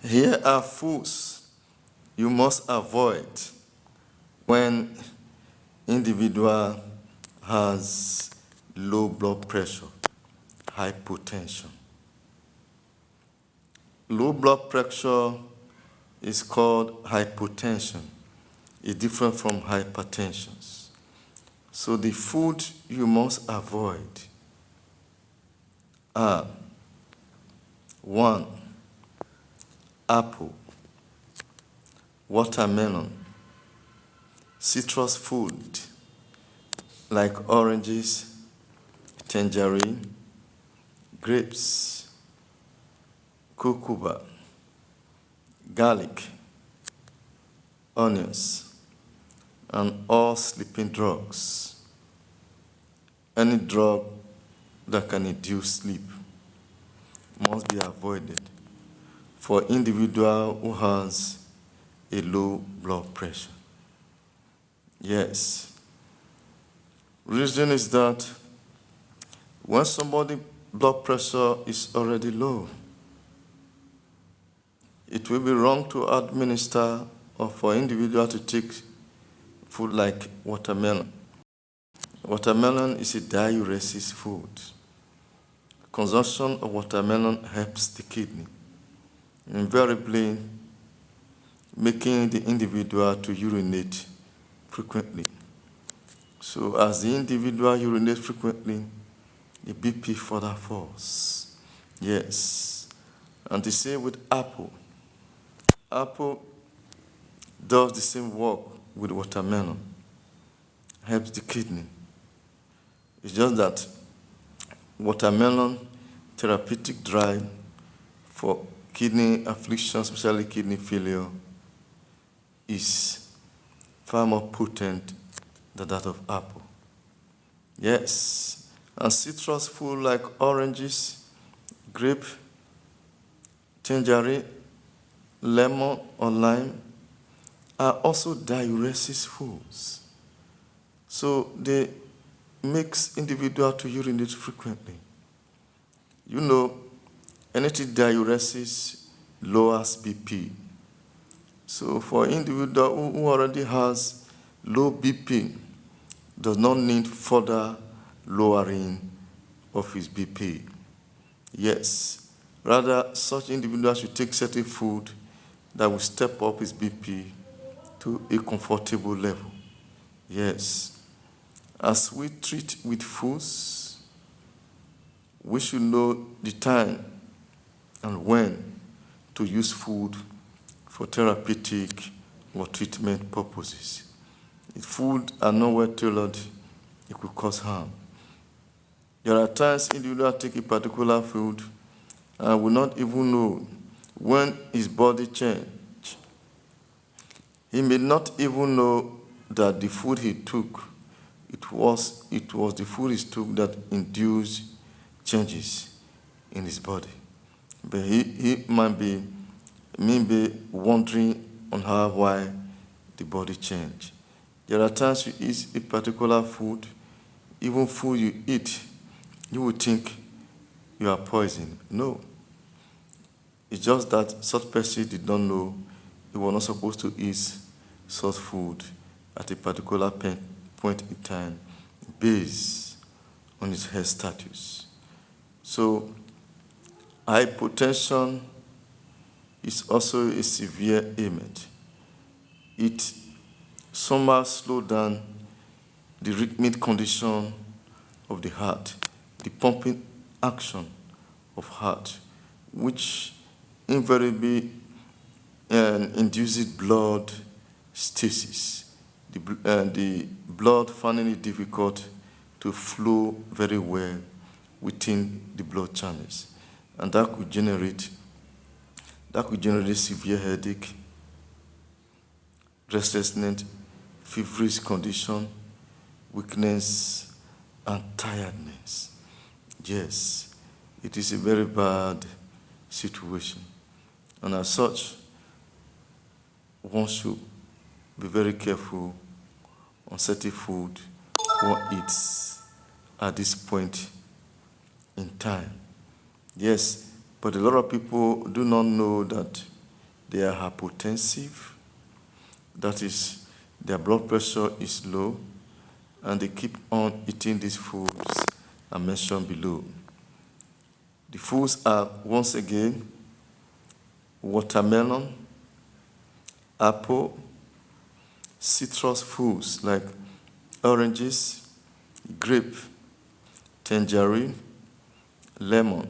Here are foods you must avoid when individual has low blood pressure, hypotension. Low blood pressure is called hypotension. It's different from hypertension. So the food you must avoid are: 1. Apple, watermelon, citrus food like oranges, tangerine, grapes, cucumber, garlic, onions, and all sleeping drugs. Any drug that can induce sleep must be avoided for individual who has a low blood pressure. Yes. Reason is that when somebody's blood pressure is already low, it will be wrong to administer or for individual to take food like watermelon. Watermelon is a diuresis food. Consumption of watermelon helps the kidney, invariably making the individual to urinate frequently. So as the individual urinates frequently, the BP further falls. Yes. And the same with apple. Apple does the same work with watermelon, helps the kidney. It's just that watermelon therapeutic drive for kidney affliction, especially kidney failure, is far more potent than that of apple. Yes, and citrus food like oranges, grape, tangerine, lemon, or lime are also diuresis foods. So they makes individual to urinate frequently. You know, anything diuresis lowers BP. So for individual who already has low BP, does not need further lowering of his BP. Yes, rather such individuals should take certain food that will step up his BP to a comfortable level. Yes, as we treat with foods, we should know the time and when to use food for therapeutic or treatment purposes. If food are not well tailored, it could cause harm. There are times individuals take a particular food and will not even know when his body changed. He may not even know that the food he took, it was the food he took that induced changes in his body. But he might be wondering on why the body changed. There are times you eat a particular food, even food you eat, you would think you are poisoned. No. It's just that such person did not know he was not supposed to eat such food at a particular point in time based on his health status. So hypotension is also a severe ailment. It somehow slows down the rhythmic condition of the heart, the pumping action of heart, which invariably induces blood stasis, the blood finding it difficult to flow very well within the blood channels, and that could generate severe headache, restlessness, feverish condition, weakness, and tiredness. Yes, it is a very bad situation. And as such, one should be very careful on certain food one eats at this point in time. Yes, but a lot of people do not know that they are hypotensive, that is, their blood pressure is low, and they keep on eating these foods I mentioned below. The foods are, once again, watermelon, apple, citrus foods like oranges, grape, tangerine, lemon,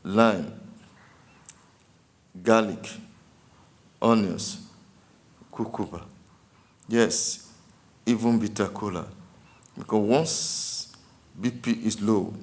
lime, garlic, onions, cucumber. Yes, even bitter cola. Because once BP is low,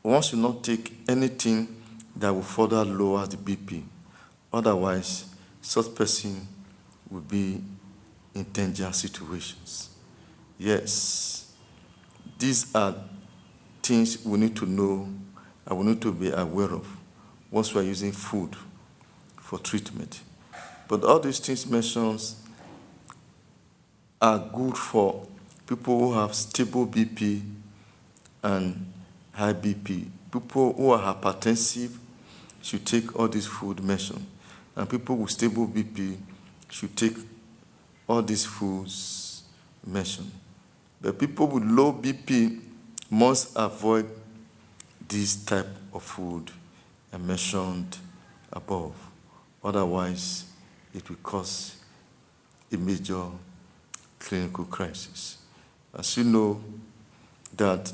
one should not take anything that will further lower the BP. Otherwise, such person will be in danger situations. Yes, these are things we need to know and we need to be aware of once we are using food for treatment. But all these things mentioned are good for people who have stable BP and high BP. People who are hypertensive should take all these food mentioned. And people with stable BP should take all these foods mentioned. But people with low BP must avoid this type of food I mentioned above. Otherwise, it will cause a major clinical crisis. As you know, that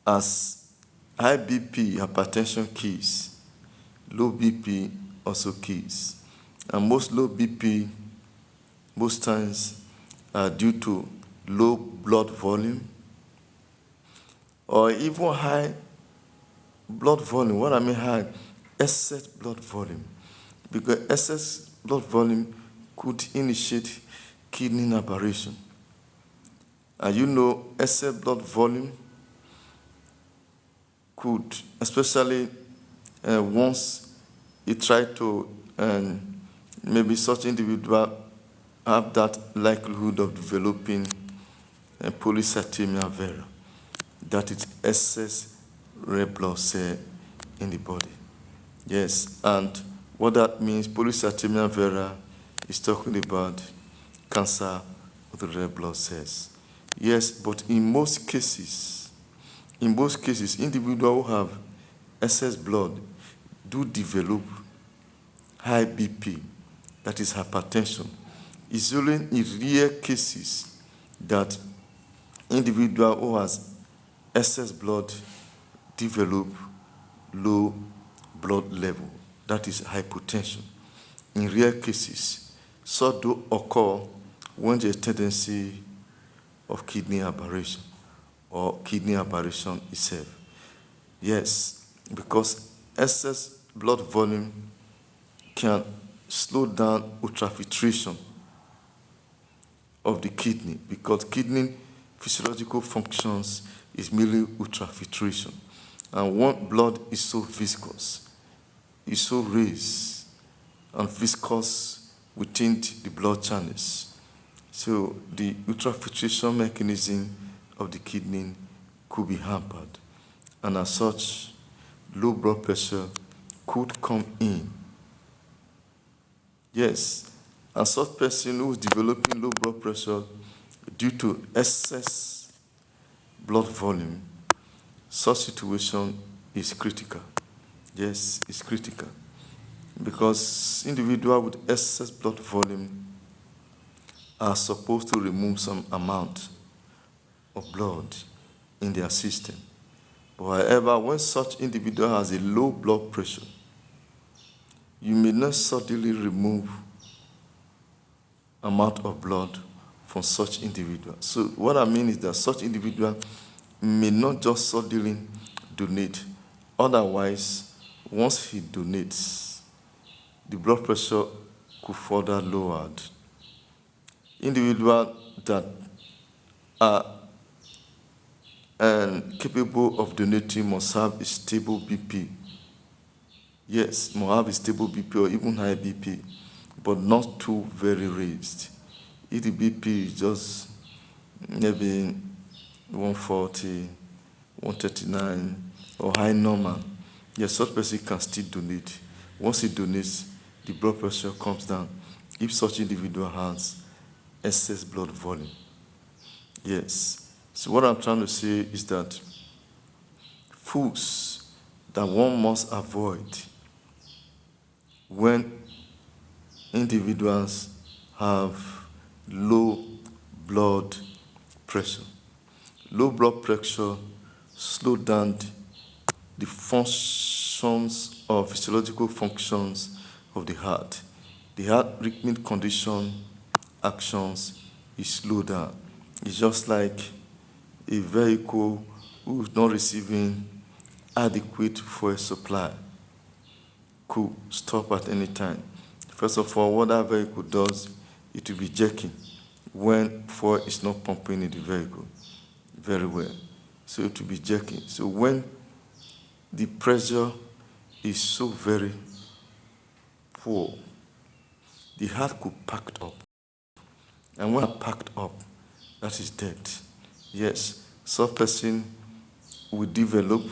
as high BP, hypertension kills, low BP also kills. And most low BP, most times, are due to low blood volume or even high blood volume. What I mean high? Excess blood volume. Because excess blood volume could initiate kidney aberration. And you know, excess blood volume could, especially once you try to, maybe such individual have that likelihood of developing polycythemia vera, that is excess red blood cell in the body. Yes, and what that means, polycythemia vera is talking about cancer of the red blood cells. Yes, but in most cases, individuals who have excess blood do develop high BP, that is hypertension. It's only in rare cases that individual who has excess blood develop low blood level, that is hypotension. In rare cases, so do occur when there is tendency of kidney aberration or kidney aberration itself. Yes, because excess blood volume can slow down ultrafiltration of the kidney, because kidney physiological functions is merely ultrafiltration. And when blood is so viscous, is so raised and viscous within the blood channels, so the ultrafiltration mechanism of the kidney could be hampered. And as such, low blood pressure could come in. Yes, and such person who is developing low blood pressure due to excess blood volume, such situation is critical. Yes, it's critical. Because individuals with excess blood volume are supposed to remove some amount of blood in their system. But however, when such individual has a low blood pressure, you may not suddenly remove amount of blood from such individual. So what I mean is that such individual may not just suddenly donate. Otherwise, once he donates, the blood pressure could further lowered. Individuals that are capable of donating must have a stable BP. Yes, must have a stable BP or even high BP, but not too very raised. If the BP is just maybe 140, 139, or high normal, yes, such person can still donate. Once he donates, the blood pressure comes down if such individual has excess blood volume. Yes. So what I'm trying to say is that foods that one must avoid when individuals have low blood pressure. Low blood pressure slows down the functions or physiological functions of the heart. The heart rhythmic condition actions is slowed down. It's just like a vehicle who is not receiving adequate fuel supply could stop at any time. First of all, what that vehicle does, it will be jerking when fuel is not pumping in the vehicle very well. So it will be jerking. So when the pressure is so very poor, the heart could pack up. And when it packed up, that is dead. Yes, such person will develop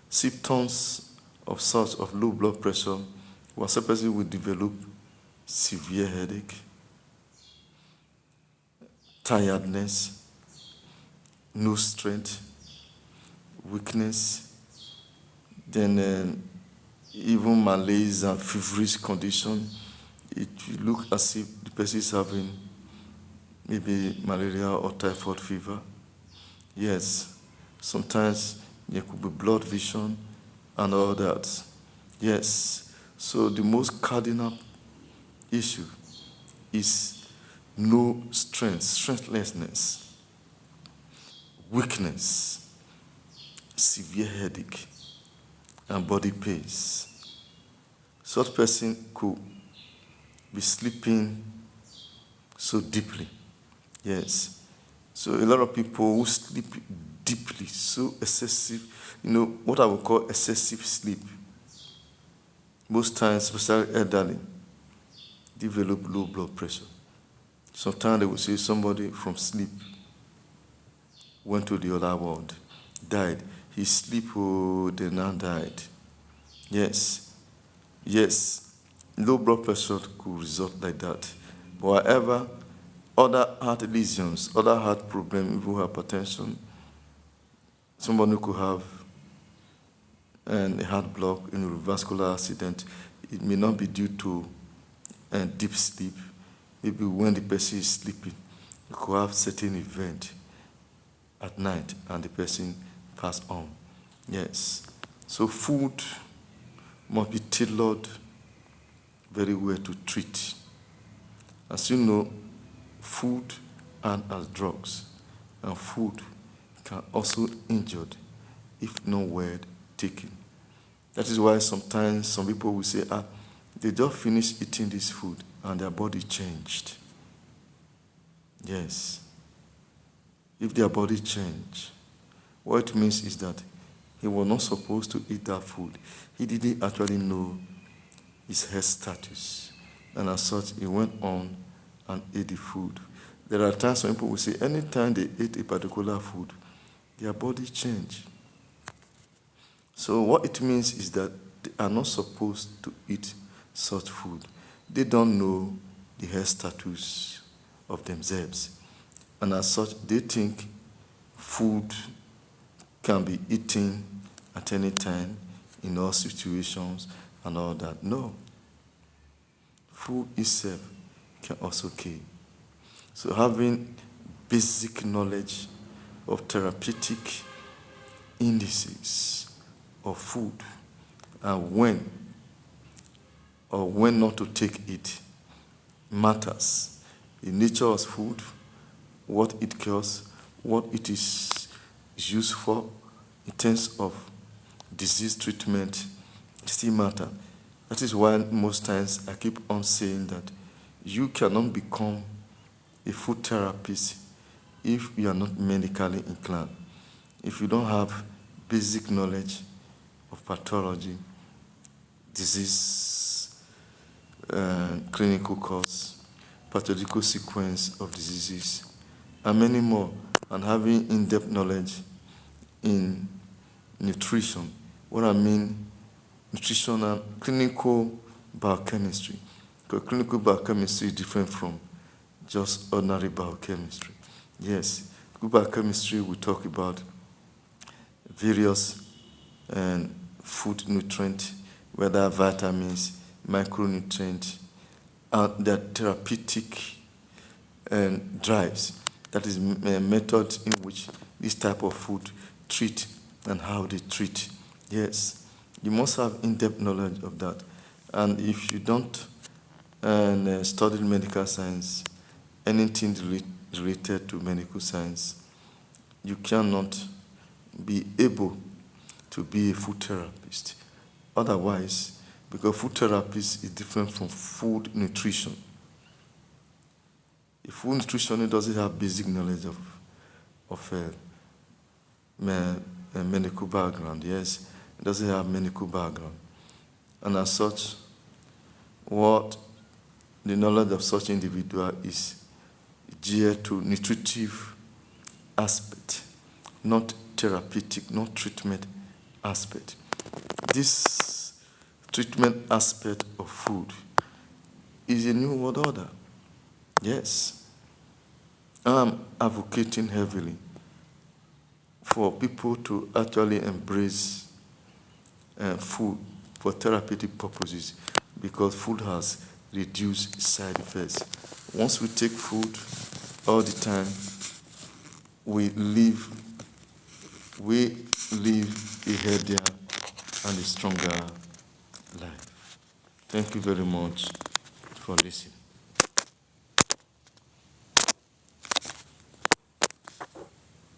symptoms of such of low blood pressure, while such person will develop severe headache, tiredness, no strength, weakness, then even malaise and feverish condition. It will look as if the person is having maybe malaria or typhoid fever. Yes, sometimes there could be blood vision and all that. Yes, so the most cardinal issue is no strength, strengthlessness, weakness, severe headache, and body pains. Such person could be sleeping so deeply. Yes. So a lot of people who sleep deeply, so excessive, what I would call excessive sleep, most times, especially elderly, develop low blood pressure. Sometimes they will say somebody from sleep went to the other world, died. He sleep, they now died. Yes. Low blood pressure could result like that. But however, other heart lesions, other heart problems, even hypertension, somebody could have a heart block in a vascular accident. It may not be due to deep sleep. Maybe when the person is sleeping, you could have certain event at night and the person pass on. Yes. So food must be tailored very well to treat. As you know, food and as drugs, and food can also injure if not well taken. That is why sometimes some people will say, they just finished eating this food and their body changed. Yes. If their body changed, what it means is that he was not supposed to eat that food. He didn't actually know his health status. And as such, he went on and ate the food. There are times when people will say, anytime they eat a particular food, their body change. So what it means is that they are not supposed to eat such food. They don't know the health status of themselves. And as such, they think food can be eaten at any time, in all situations, and all that. No. Food itself can also kill. So having basic knowledge of therapeutic indices of food and when or when not to take it matters. The nature of food, what it cures, what it is used for in terms of disease treatment still matter. That is why most times I keep on saying that you cannot become a food therapist if you are not medically inclined. If you don't have basic knowledge of pathology, disease, clinical cause, pathological sequence of diseases, and many more, and having in-depth knowledge in nutrition. What I mean, nutritional, clinical biochemistry. Because clinical biochemistry is different from just ordinary biochemistry. Yes, clinical biochemistry we talk about various food nutrients, whether vitamins, micronutrients, and their therapeutic drives. That is a method in which this type of food treat and how they treat. Yes, you must have in-depth knowledge of that. And if you don't study medical science, anything related to medical science, you cannot be able to be a food therapist. Otherwise, because food therapist is different from food nutrition. A food nutritionist doesn't have basic knowledge of medical background. Yes, it doesn't have medical background. And as such, what the knowledge of such individual is geared to nutritive aspect, not therapeutic, not treatment aspect. This treatment aspect of food is a new world order. Yes, I'm advocating heavily for people to actually embrace food for therapeutic purposes, because food has reduced side effects. Once we take food all the time, we live a healthier and a stronger life. Thank you very much for listening.